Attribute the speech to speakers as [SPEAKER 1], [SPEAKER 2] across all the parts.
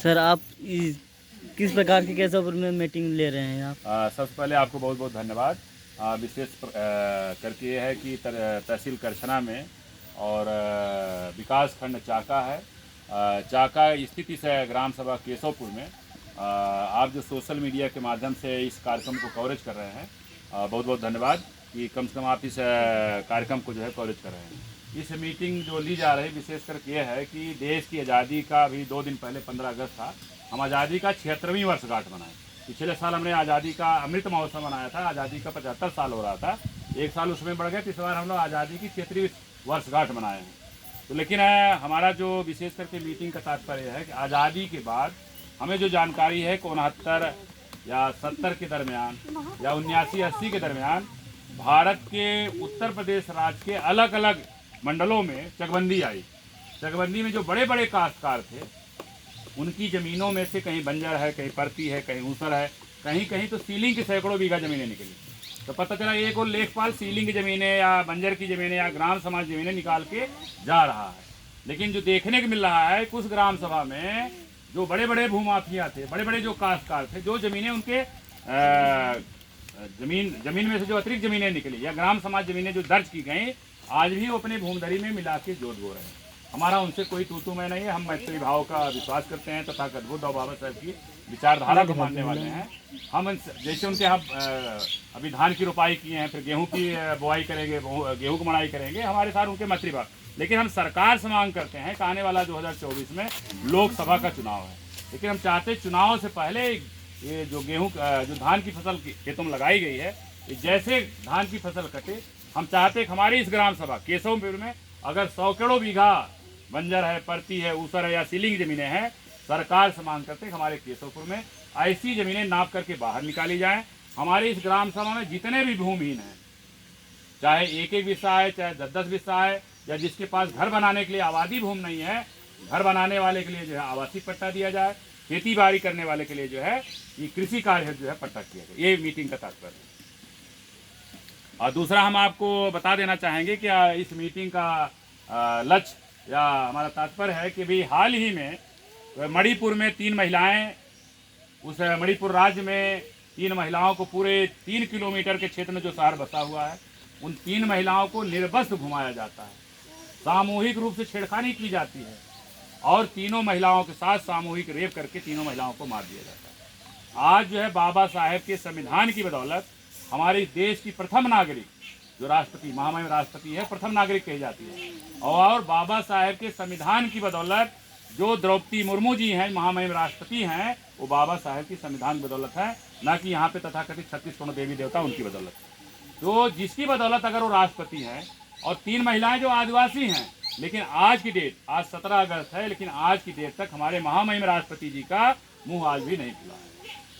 [SPEAKER 1] Sir आप किस प्रकार की केशवपुर में मीटिंग ले रहे हैं आप?
[SPEAKER 2] सबसे पहले आपको बहुत बहुत धन्यवाद। विशेष करके ये है कि तहसील करछना में और विकास खंड चाका है। चाका स्थित इस ग्राम सभा केशवपुर में आप जो सोशल मीडिया के माध्यम से इस कार्यक्रम को कवरेज कर रहे हैं, बहुत बहुत धन्यवाद कि कम से कम आप इस कार्यक्रम को जो है कवरेज कर रहे हैं। इस मीटिंग जो ली जा रही विशेष करके ये है कि देश की आज़ादी का अभी 2 दिन पहले 15 अगस्त था। हम आज़ादी का 76वीं वर्षगांठ मनाए। पिछले साल हमने आज़ादी का अमृत महोत्सव मनाया था। आज़ादी का 75 साल हो रहा था, एक साल उसमें बढ़ गया। इस बार हम लोग आज़ादी की 76वीं वर्षगांठ मनाए हैं। तो लेकिन हमारा जो विशेष करके मीटिंग का तात्पर्य है कि आज़ादी के बाद हमें जो जानकारी है कि 69 या 70 के दरमियान या 79-80 के दरमियान भारत के उत्तर प्रदेश राज्य के अलग अलग मंडलों में चकबंदी आई। चकबंदी में जो बड़े बड़े काश्तकार थे उनकी ज़मीनों में से कहीं बंजर है, कहीं परती है, कहीं ऊसर है, कहीं कहीं तो सीलिंग की सैकड़ों बीघा ज़मीनें निकली। तो पता चला एक और लेखपाल सीलिंग की ज़मीनें या बंजर की ज़मीनें या ग्राम समाज ज़मीनें निकाल के जा रहा है। लेकिन जो देखने को मिल रहा है कुछ ग्राम सभा में जो बड़े बड़े भूमाफिया थे, बड़े बड़े जो काश्तकार थे, जो ज़मीनें उनके जमीन में से जो अतिरिक्त ज़मीनें निकली या ग्राम समाज ज़मीनें जो दर्ज की गई, आज भी वो अपने भूमधरी में मिला के जोत बो रहे हैं। हमारा उनसे कोई तू मैं नहीं है। हम मैत्री भाव का विश्वास करते हैं तथा गदबुद्ध और बाबा साहब की विचारधारा को मानने वाले हैं। हम जैसे उनके यहाँ अभी धान की रोपाई किए हैं, फिर गेहूं की बुआई करेंगे, गेहूं की मड़ाई करेंगे, हमारे साथ उनके मैत्री भाव। लेकिन हम सरकार से मांग करते हैं कि आने वाला 2024 में लोकसभा का चुनाव है, लेकिन हम चाहते चुनाव से पहले ये जो जो धान की फसल खेतों में लगाई गई है, जैसे धान की फसल कटे, हम चाहते कि हमारी इस ग्राम सभा केशवपुर में अगर 100 बीघा बंजर है, परती है, ऊसर है या सीलिंग ज़मीनें हैं, सरकार से मांग करते हैं हमारे केशवपुर में ऐसी ज़मीनें नाप करके बाहर निकाली जाएं। हमारी इस ग्राम सभा में जितने भी भूमिहीन हैं, चाहे 1-1 बिस्सा है, चाहे 10-10 बिस्सा है, या जिसके पास घर बनाने के लिए आबादी भूमि नहीं है, घर बनाने वाले के लिए जो है आवासीय पट्टा दिया जाए, खेती बाड़ी करने वाले के लिए जो है ये कृषि कार्य जो है पट्टा किया जाए। ये मीटिंग का तात्पर्य है। और दूसरा हम आपको बता देना चाहेंगे कि इस मीटिंग का लक्ष्य या हमारा तात्पर्य है कि भी हाल ही में मणिपुर में 3 महिलाएं, उस मणिपुर राज्य में 3 महिलाओं को पूरे 3 किलोमीटर के क्षेत्र में जो शहर बसा हुआ है, उन 3 महिलाओं को निर्वस्त्र घुमाया जाता है, सामूहिक रूप से छेड़खानी की जाती है और तीनों महिलाओं के साथ सामूहिक रेप करके तीनों महिलाओं को मार दिया जाता है। आज जो है बाबा साहेब के संविधान की बदौलत हमारे देश की प्रथम नागरिक जो राष्ट्रपति, महामहिम राष्ट्रपति है, प्रथम नागरिक कही जाती है, और बाबा साहेब के संविधान की बदौलत जो द्रौपदी मुर्मू जी हैं, महामहिम राष्ट्रपति हैं, वो बाबा साहेब की संविधान की बदौलत है, ना कि यहाँ पे तथाकथित 36 करोड़ देवी देवता उनकी बदौलत। तो जिसकी बदौलत अगर वो राष्ट्रपति हैं और 3 महिलाएं जो आदिवासी हैं, लेकिन आज की डेट, आज 17 अगस्त है, लेकिन आज की डेट तक हमारे महामहिम राष्ट्रपति जी का मुँह आज भी नहीं खुला है।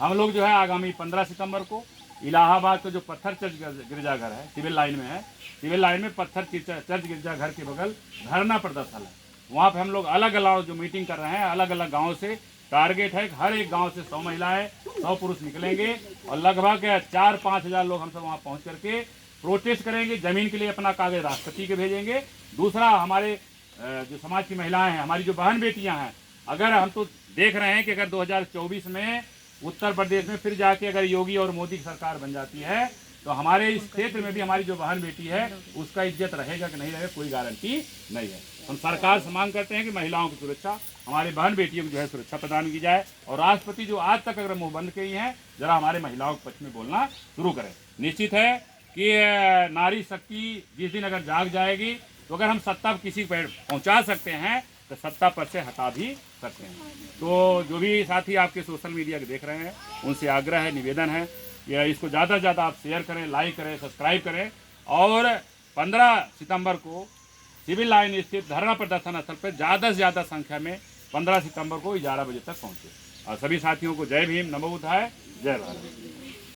[SPEAKER 2] हम लोग जो है आगामी 15 सितंबर को इलाहाबाद का जो पत्थर चर्च गिरजाघर है, सिविल लाइन में है, सिविल लाइन में पत्थर चर्च गिरजाघर के बगल धरना प्रदर्शन है। वहाँ पे हम लोग अलग अलग जो मीटिंग कर रहे हैं, अलग अलग गांव से टारगेट है, हर एक गांव से 100 महिलाएं, 100 पुरुष निकलेंगे और लगभग 4-5 हज़ार लोग हम सब वहाँ पहुँच करके प्रोटेस्ट करेंगे। ज़मीन के लिए अपना कागज राष्ट्रपति के भेजेंगे। दूसरा, हमारे जो समाज की महिलाएँ हैं, हमारी जो बहन बेटियाँ हैं, अगर हम तो देख रहे हैं कि अगर 2024 में उत्तर प्रदेश में फिर जाके अगर योगी और मोदी की सरकार बन जाती है, तो हमारे इस क्षेत्र में भी हमारी जो बहन बेटी है उसका इज्जत रहेगा कि नहीं रहेगा, कोई गारंटी नहीं है। हम सरकार से मांग करते हैं कि महिलाओं की सुरक्षा, हमारी बहन बेटियों को जो है सुरक्षा प्रदान की जाए, और राष्ट्रपति जो आज तक अगर मुंह बंद किए हैं, जरा हमारे महिलाओं के पक्ष में बोलना शुरू करें। निश्चित है कि नारी शक्ति जिस दिन अगर जाग जाएगी, तो अगर हम सत्ता किसी पर पहुँचा सकते हैं तो सत्ता पर से हटा भी सकते हैं। तो जो भी साथी आपके सोशल मीडिया के देख रहे हैं, उनसे आग्रह है, निवेदन है कि इसको ज़्यादा से ज़्यादा आप शेयर करें, लाइक करें, सब्सक्राइब करें, और 15 सितंबर को सिविल लाइन स्थित धरना प्रदर्शन स्थल पर ज़्यादा से ज़्यादा संख्या में 15 सितंबर को 11 बजे तक पहुँचे। और सभी साथियों को जय भीम, नमो बुद्धाय, जय भारत।